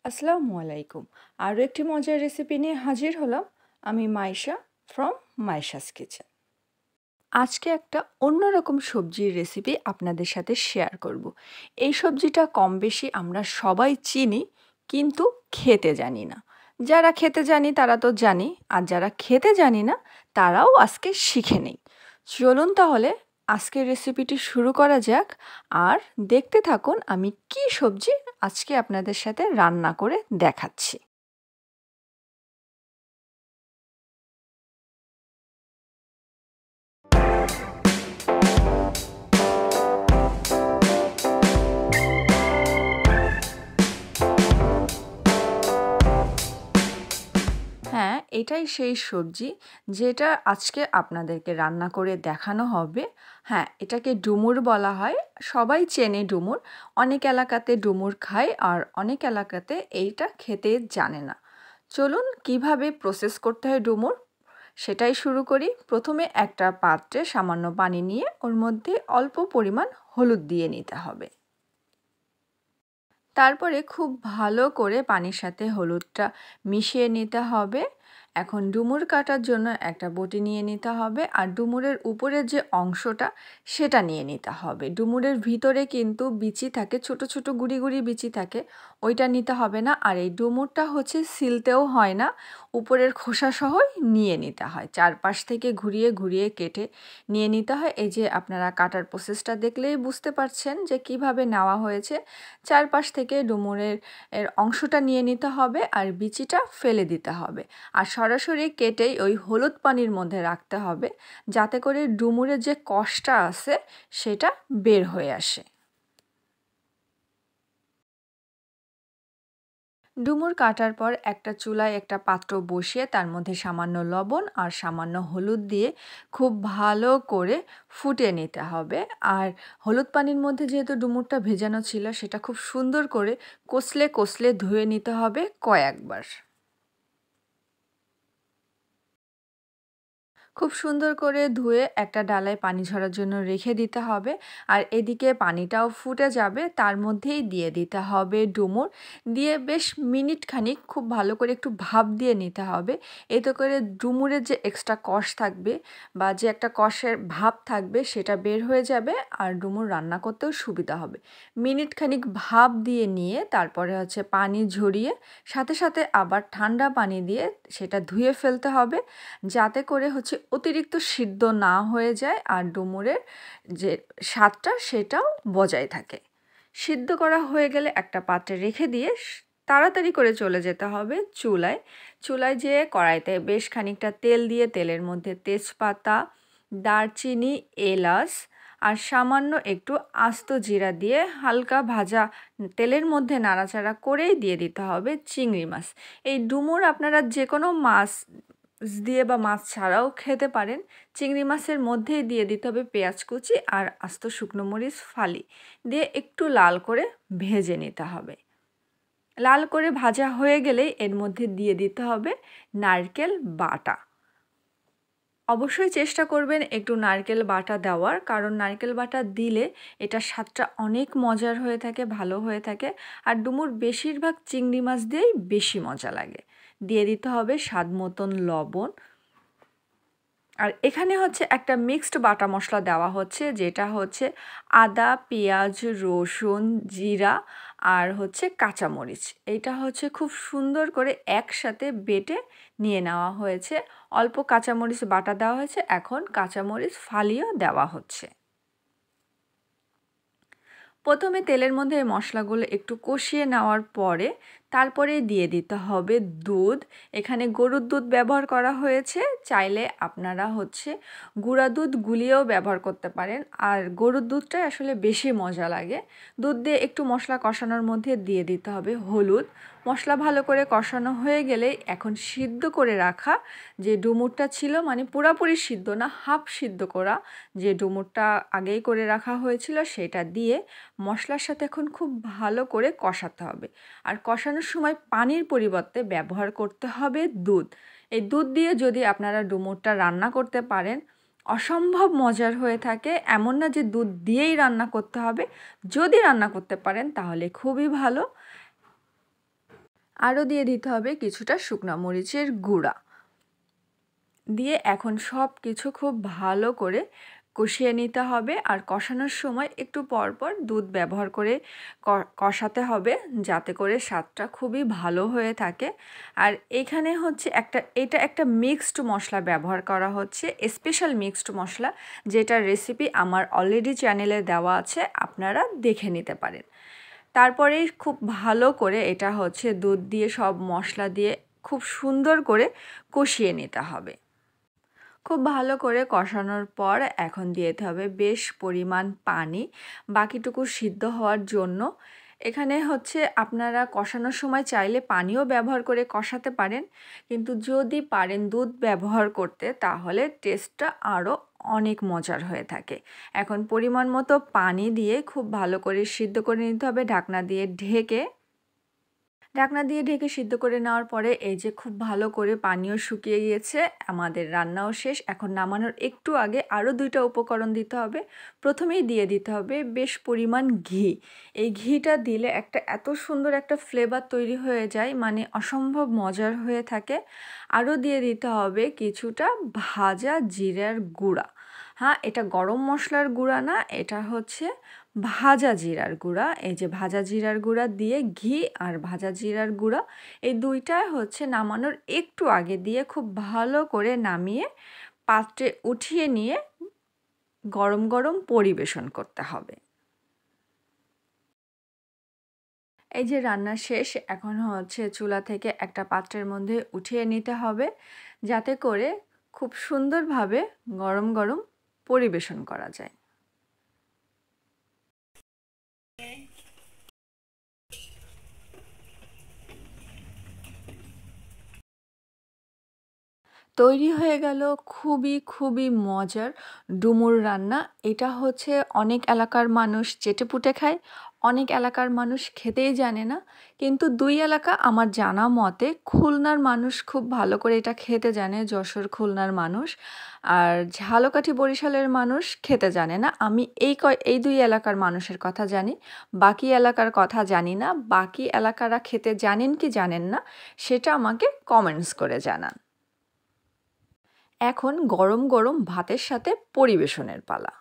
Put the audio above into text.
আসসালামু আলাইকুম। আরও একটি মজার রেসিপি নিয়ে হাজির হলাম। আমি মাইশা ফ্রম মাইশাস কিচেন। আজকে একটা অন্যরকম সবজির রেসিপি আপনাদের সাথে শেয়ার করব। এই সবজিটা কম বেশি আমরা সবাই চিনি, কিন্তু খেতে জানি না। যারা খেতে জানি তারা তো জানি, আর যারা খেতে জানি না তারাও আজকে শিখে নেই। চলুন তাহলে আজকের রেসিপিটি শুরু করা যাক, আর দেখতে থাকুন আমি কী সবজি আজকে আপনাদের সাথে রান্না করে দেখাচ্ছি। হ্যাঁ, এটাই সেই সবজি যেটা আজকে আপনাদেরকে রান্না করে দেখানো হবে। হ্যাঁ, এটাকে ডুমুর বলা হয়। সবাই চেনে ডুমুর। অনেক এলাকাতে ডুমুর খায়, আর অনেক এলাকাতে এইটা খেতে জানে না। চলুন কিভাবে প্রসেস করতে হয় ডুমুর সেটাই শুরু করি। প্রথমে একটা পাত্রে সামান্য পানি নিয়ে ওর মধ্যে অল্প পরিমাণ হলুদ দিয়ে নিতে হবে। তারপরে খুব ভালো করে পানির সাথে হলুদটা মিশিয়ে নিতে হবে। এখন ডুমুর কাটার জন্য একটা বটি নিয়ে নিতে হবে, আর ডুমুরের উপরের যে অংশটা সেটা নিয়ে নিতে হবে। ডুমুরের ভিতরে কিন্তু বিচি থাকে, ছোট ছোট গুড়ি গুড়ি বিচি থাকে, ওইটা নিতে হবে না। আর এই ডুমুরটা হচ্ছে ছিলতেও হয় না, উপরের খোসা সহই নিয়ে নিতে হয়। চারপাশ থেকে ঘুরিয়ে ঘুরিয়ে কেটে নিয়ে নিতে হয়। এই যে আপনারা কাটার প্রসেসটা দেখলেই বুঝতে পারছেন যে কিভাবে নেওয়া হয়েছে। চারপাশ থেকে ডুমুরের অংশটা নিয়ে নিতে হবে, আর বিচিটা ফেলে দিতে হবে। আর সরাসরি কেটেই ওই হলুদ পানির মধ্যে রাখতে হবে, যাতে করে ডুমুরের যে কষটা আছে সেটা বের হয়ে আসে। ডুমুর কাটার পর একটা চুলায় একটা পাত্র বসিয়ে তার মধ্যে সামান্য লবণ আর সামান্য হলুদ দিয়ে খুব ভালো করে ফুটিয়ে নিতে হবে। আর হলুদ পানির মধ্যে যেহেতু ডুমুরটা ভেজানো ছিল, সেটা খুব সুন্দর করে কষলে কষলে ধুয়ে নিতে হবে কয়েকবার। খুব সুন্দর করে ধুয়ে একটা ডালায় পানি ঝরার জন্য রেখে দিতে হবে। আর এদিকে পানিটাও ফুটে যাবে, তার মধ্যেই দিয়ে দিতে হবে ডুমুর। দিয়ে বেশ মিনিট খানিক খুব ভালো করে একটু ভাপ দিয়ে নিতে হবে। এতে করে ডুমুরের যে এক্সট্রা কষ থাকবে বা যে একটা কষের ভাপ থাকবে সেটা বের হয়ে যাবে, আর ডুমুর রান্না করতেও সুবিধা হবে। মিনিট খানিক ভাপ দিয়ে নিয়ে তারপরে হচ্ছে পানি ঝরিয়ে সাথে সাথে আবার ঠান্ডা পানি দিয়ে সেটা ধুয়ে ফেলতে হবে, যাতে করে হচ্ছে অতিরিক্ত সিদ্ধ না হয়ে যায়, আর ডুমুরের যে স্বাদটা সেটাও বজায় থাকে। সিদ্ধ করা হয়ে গেলে একটা পাত্রে রেখে দিয়ে তাড়াতাড়ি করে চলে যেতে হবে চুলায়। চুলায় যেয়ে কড়াইতে বেশ খানিকটা তেল দিয়ে তেলের মধ্যে তেজপাতা, দারচিনি, এলাচ আর সামান্য একটু আস্ত জিরা দিয়ে হালকা ভাজা তেলের মধ্যে নাড়াচাড়া করেই দিয়ে দিতে হবে চিংড়ি মাছ। এই ডুমুর আপনারা যে কোনো মাছ দিয়ে বা মাছ ছাড়াও খেতে পারেন। চিংড়ি মাছের মধ্যেই দিয়ে দিতে হবে পেঁয়াজ কুচি আর আস্ত শুকনো মরিচ ফালি দিয়ে একটু লাল করে ভেজে নিতে হবে। লাল করে ভাজা হয়ে গেলেই এর মধ্যে দিয়ে দিতে হবে নারকেল বাটা। অবশ্যই চেষ্টা করবেন একটু নারকেল বাটা দেওয়ার, কারণ নারকেল বাটা দিলে এটা স্বাদটা অনেক মজার হয়ে থাকে, ভালো হয়ে থাকে। আর ডুমুর বেশিরভাগ চিংড়ি মাছ দিয়েই বেশি মজা লাগে। দিয়ে দিতে হবে স্বাদ মতন লবণ। আর এখানে হচ্ছে একটা মিক্সড বাটা মশলা দেওয়া হচ্ছে, যেটা হচ্ছে আদা, পেঁয়াজ, রসুন, জিরা আর হচ্ছে কাঁচামরিচ। এইটা হচ্ছে খুব সুন্দর করে একসাথে বেটে নিয়ে নেওয়া হয়েছে। অল্প কাঁচামরিচ বাটা দেওয়া হয়েছে, এখন কাঁচামরিচ ফালিও দেওয়া হচ্ছে। প্রথমে তেলের মধ্যে এই মশলাগুলো একটু কষিয়ে নেওয়ার পরে তারপরে দিয়ে দিতে হবে দুধ। এখানে গরুর দুধ ব্যবহার করা হয়েছে, চাইলে আপনারা হচ্ছে গুঁড়া দুধ গুলিয়েও ব্যবহার করতে পারেন। আর গরুর দুধটাই আসলে বেশি মজা লাগে। দুধ দিয়ে একটু মশলা কষানোর মধ্যে দিয়ে দিতে হবে হলুদ। মশলা ভালো করে কষানো হয়ে গেলে এখন সিদ্ধ করে রাখা যে ডুমুরটা ছিল, মানে পুরাপুরি সিদ্ধ না, হাফ সিদ্ধ করা যে ডুমুরটা আগেই করে রাখা হয়েছিল, সেটা দিয়ে মশলার সাথে এখন খুব ভালো করে কষাতে হবে। আর কষানোর সময় পানির পরিবর্তে ব্যবহার করতে হবে দুধ। এই দুধ দিয়ে যদি আপনারা ডুমুরটা রান্না করতে পারেন, অসম্ভব মজার হয়ে থাকে। এমন না যে দুধ দিয়েই রান্না করতে হবে, যদি রান্না করতে পারেন তাহলে খুবই ভালো। আরও দিয়ে দিতে হবে কিছুটা শুকনো মরিচের গুঁড়া। দিয়ে এখন সব কিছু খুব ভালো করে কষিয়ে নিতে হবে। আর কষানোর সময় একটু পর পর দুধ ব্যবহার করে কষাতে হবে, যাতে করে স্বাদটা খুবই ভালো হয়ে থাকে। আর এখানে হচ্ছে এটা একটা মিক্সড মশলা ব্যবহার করা হচ্ছে, স্পেশাল মিক্সড মশলা, যেটার রেসিপি আমার অলরেডি চ্যানেলে দেওয়া আছে, আপনারা দেখে নিতে পারেন। তারপরেই খুব ভালো করে এটা হচ্ছে দুধ দিয়ে সব মশলা দিয়ে খুব সুন্দর করে কষিয়ে নিতে হবে। খুব ভালো করে কষানোর পর এখন দিয়ে দিতে হবে বেশ পরিমাণ পানি বাকিটুকু সিদ্ধ হওয়ার জন্য। এখানে হচ্ছে আপনারা কষানোর সময় চাইলে পানিও ব্যবহার করে কষাতে পারেন, কিন্তু যদি পারেন দুধ ব্যবহার করতে তাহলে টেস্টটা আরও অনেক মজার হয়ে থাকে। এখন পরিমাণ মতো পানি দিয়ে খুব ভালো করে সিদ্ধ করে নিতে হবে ঢাকনা দিয়ে ঢেকে সিদ্ধ করে নেওয়ার পরে এই যে খুব ভালো করে পানিও শুকিয়ে গিয়েছে, আমাদের রান্নাও শেষ। এখন নামানোর একটু আগে আরও 2টা উপকরণ দিতে হবে। প্রথমেই দিয়ে দিতে হবে বেশ পরিমাণ ঘি। এই ঘিটা দিলে এত সুন্দর একটা ফ্লেভার তৈরি হয়ে যায়, মানে অসম্ভব মজার হয়ে থাকে। আরও দিয়ে দিতে হবে কিছুটা ভাজা জিরার গুঁড়া। হ্যাঁ, এটা গরম মশলার গুঁড়া না, এটা হচ্ছে ভাজা জিরার গুঁড়া। এই যে ভাজা জিরার গুঁড়া দিয়ে ঘি আর ভাজা জিরার গুঁড়া এই দুইটা হচ্ছে নামানোর একটু আগে দিয়ে খুব ভালো করে নামিয়ে পাত্রে উঠিয়ে নিয়ে গরম গরম পরিবেশন করতে হবে। এই যে রান্না শেষ, এখন হচ্ছে চুলা থেকে একটা পাত্রের মধ্যে উঠিয়ে নিতে হবে, যাতে করে খুব সুন্দরভাবে গরম গরম পরিবেশন করা যায়। তৈরি হয়ে গেল খুবই মজার ডুমুর রান্না। এটা হচ্ছে অনেক এলাকার মানুষ চেটেপুটে খায়, অনেক এলাকার মানুষ খেতেই জানে না। কিন্তু 2 এলাকা আমার জানা মতে খুলনার মানুষ খুব ভালো করে এটা খেতে জানে, যশোর খুলনার মানুষ। আর ঝালকাঠি বরিশালের মানুষ খেতে জানে না। আমি এই 2 এলাকার মানুষের কথা জানি, বাকি এলাকার কথা জানি না। বাকি এলাকারা খেতে জানেন কি জানেন না সেটা আমাকে কমেন্টস করে জানান। এখন গরম গরম ভাতের সাথে পরিবেশনের পালা।